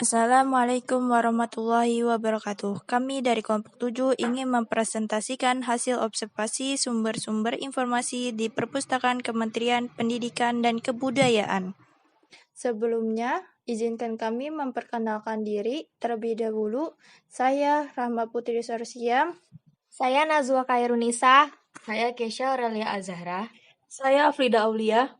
Assalamualaikum warahmatullahi wabarakatuh. Kami dari kelompok 7 ingin mempresentasikan hasil observasi sumber-sumber informasi di Perpustakaan Kementerian Pendidikan dan Kebudayaan. Sebelumnya, izinkan kami memperkenalkan diri terlebih dahulu. Saya Rahma Putri Sarsiam. Saya Nazwa Khairunisa. Saya Kesha Aurelia Azahra. Saya Afrida Aulia.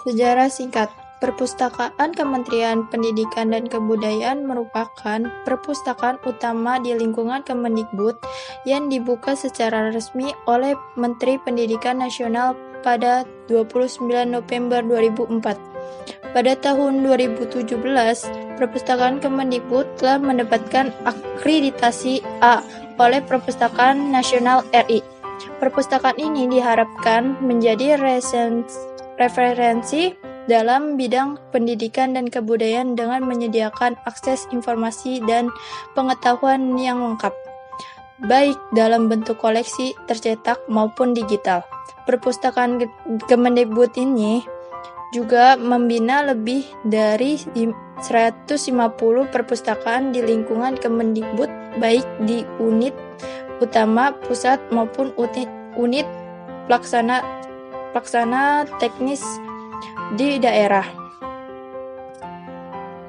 Sejarah singkat. Perpustakaan Kementerian Pendidikan dan Kebudayaan merupakan perpustakaan utama di lingkungan Kemendikbud yang dibuka secara resmi oleh Menteri Pendidikan Nasional pada 29 November 2004. Pada tahun 2017, Perpustakaan Kemendikbud telah mendapatkan akreditasi A oleh Perpustakaan Nasional RI. Perpustakaan ini diharapkan menjadi referensi dalam bidang pendidikan dan kebudayaan dengan menyediakan akses informasi dan pengetahuan yang lengkap, baik dalam bentuk koleksi tercetak maupun digital. Perpustakaan Kemendikbud ini juga membina lebih dari 150 perpustakaan di lingkungan Kemendikbud, baik di unit utama pusat maupun unit pelaksana teknis di daerah.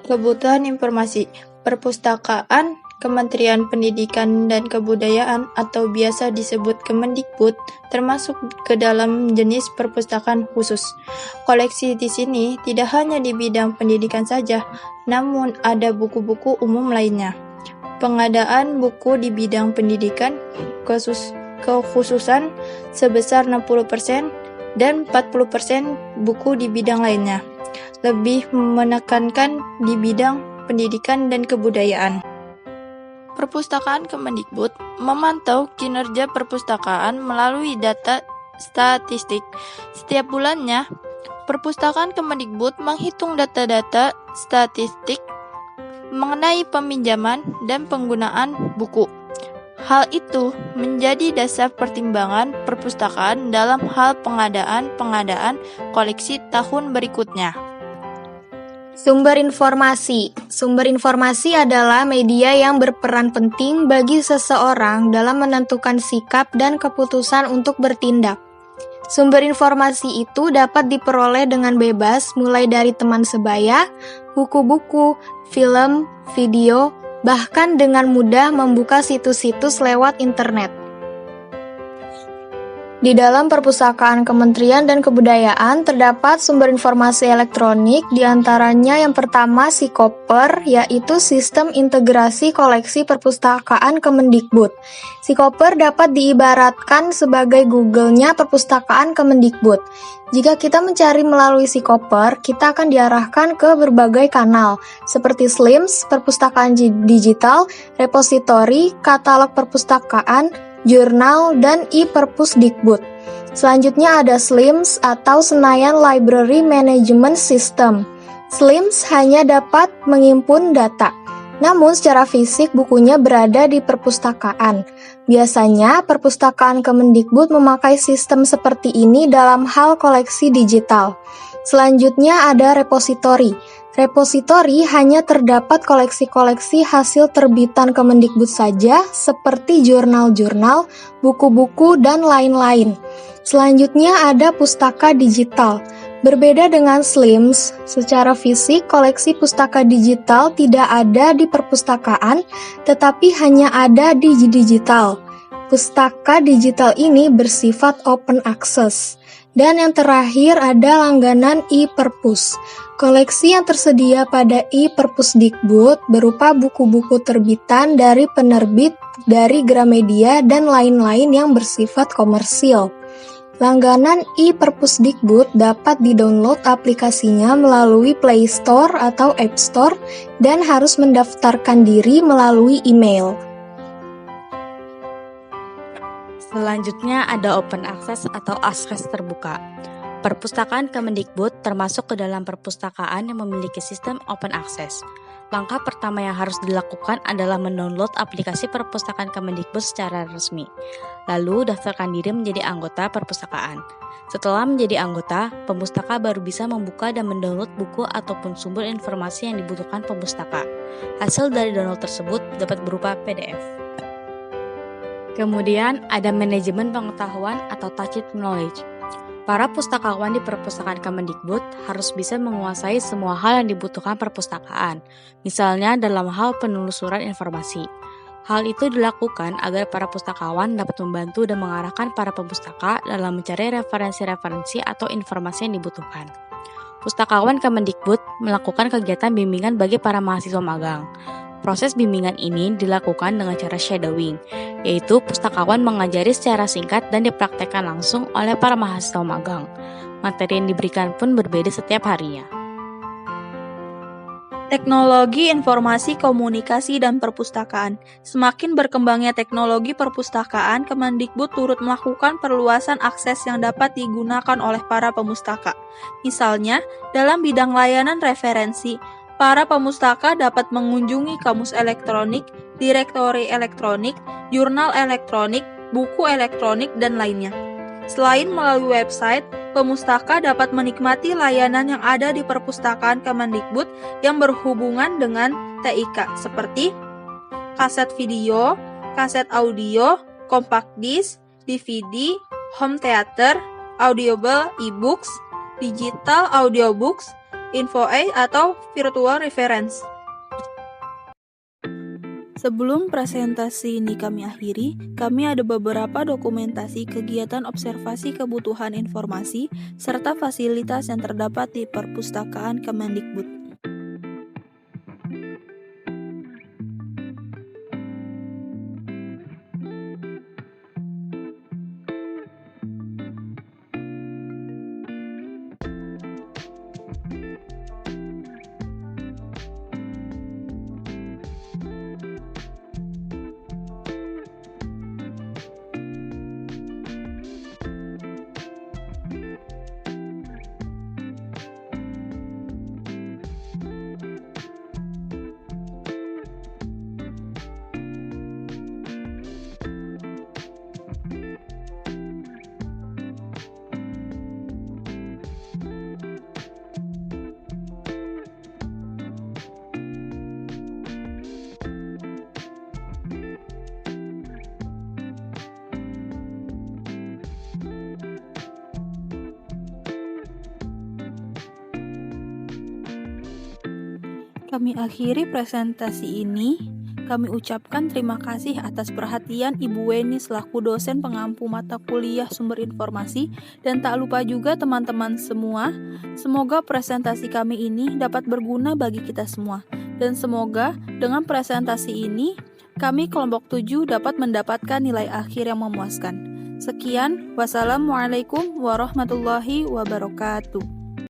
Kebutuhan informasi. Perpustakaan Kementerian Pendidikan dan Kebudayaan atau biasa disebut Kemendikbud termasuk ke dalam jenis perpustakaan khusus. Koleksi di sini tidak hanya di bidang pendidikan saja, namun ada buku-buku umum lainnya. Pengadaan buku di bidang pendidikan kekhususan sebesar 60% dan 40% buku di bidang lainnya, lebih menekankan di bidang pendidikan dan kebudayaan. Perpustakaan Kemendikbud memantau kinerja perpustakaan melalui data statistik. Setiap bulannya, Perpustakaan Kemendikbud menghitung data-data statistik mengenai peminjaman dan penggunaan buku. Hal itu menjadi dasar pertimbangan perpustakaan dalam hal pengadaan koleksi tahun berikutnya. Sumber informasi. Sumber informasi adalah media yang berperan penting bagi seseorang dalam menentukan sikap dan keputusan untuk bertindak. Sumber informasi itu dapat diperoleh dengan bebas mulai dari teman sebaya, buku-buku, film, video, bahkan dengan mudah membuka situs-situs lewat internet. Di dalam Perpustakaan Kementerian dan Kebudayaan terdapat sumber informasi elektronik, diantaranya yang pertama Sikoper, yaitu Sistem Integrasi Koleksi Perpustakaan Kemendikbud. Sikoper dapat diibaratkan sebagai Google-nya Perpustakaan Kemendikbud. Jika kita mencari melalui Sikoper, kita akan diarahkan ke berbagai kanal, seperti SLIMS, perpustakaan digital, repositori, katalog perpustakaan, jurnal, dan e-Perpusdikbud. Selanjutnya ada SLIMS atau Senayan Library Management System. SLIMS hanya dapat menghimpun data, namun secara fisik bukunya berada di perpustakaan. Biasanya, perpustakaan Kemendikbud memakai sistem seperti ini dalam hal koleksi digital. Selanjutnya ada repositori. Repositori hanya terdapat koleksi-koleksi hasil terbitan Kemendikbud saja, seperti jurnal-jurnal, buku-buku, dan lain-lain. Selanjutnya ada pustaka digital. Berbeda dengan SLIMS, secara fisik koleksi pustaka digital tidak ada di perpustakaan, tetapi hanya ada di digital. Pustaka digital ini bersifat open access. Dan yang terakhir ada langganan e-Perpus. Koleksi yang tersedia pada e-Perpusdikbud berupa buku-buku terbitan dari penerbit, dari Gramedia, dan lain-lain yang bersifat komersil. Langganan e-Perpusdikbud dapat didownload aplikasinya melalui Play Store atau App Store dan harus mendaftarkan diri melalui email. Selanjutnya ada open access atau akses terbuka. Perpustakaan Kemendikbud termasuk ke dalam perpustakaan yang memiliki sistem open access. Langkah pertama yang harus dilakukan adalah mendownload aplikasi perpustakaan Kemendikbud secara resmi. Lalu daftarkan diri menjadi anggota perpustakaan. Setelah menjadi anggota, pemustaka baru bisa membuka dan mendownload buku ataupun sumber informasi yang dibutuhkan pemustaka. Hasil dari download tersebut dapat berupa PDF. Kemudian ada manajemen pengetahuan atau tacit knowledge. Para pustakawan di perpustakaan Kemendikbud harus bisa menguasai semua hal yang dibutuhkan perpustakaan, misalnya dalam hal penelusuran informasi. Hal itu dilakukan agar para pustakawan dapat membantu dan mengarahkan para pemustaka dalam mencari referensi-referensi atau informasi yang dibutuhkan. Pustakawan Kemendikbud melakukan kegiatan bimbingan bagi para mahasiswa magang. Proses bimbingan ini dilakukan dengan cara shadowing, yaitu pustakawan mengajari secara singkat dan dipraktekkan langsung oleh para mahasiswa magang. Materi yang diberikan pun berbeda setiap harinya. Teknologi informasi komunikasi dan perpustakaan. Semakin berkembangnya teknologi perpustakaan, Kemendikbud turut melakukan perluasan akses yang dapat digunakan oleh para pemustaka. Misalnya, dalam bidang layanan referensi, para pemustaka dapat mengunjungi kamus elektronik, direktori elektronik, jurnal elektronik, buku elektronik, dan lainnya. Selain melalui website, pemustaka dapat menikmati layanan yang ada di perpustakaan Kemendikbud yang berhubungan dengan TIK, seperti kaset video, kaset audio, compact disc, DVD, home theater, audible e-books, digital audiobooks, InfoA atau virtual reference. Sebelum presentasi ini kami akhiri, kami ada beberapa dokumentasi kegiatan observasi kebutuhan informasi serta fasilitas yang terdapat di perpustakaan Kemendikbud. Kami akhiri presentasi ini. Kami ucapkan terima kasih atas perhatian Ibu Weni selaku dosen pengampu mata kuliah sumber informasi, dan tak lupa juga teman-teman semua. Semoga presentasi kami ini dapat berguna bagi kita semua. Dan semoga dengan presentasi ini, kami kelompok 7 dapat mendapatkan nilai akhir yang memuaskan. Sekian, wassalamualaikum warahmatullahi wabarakatuh.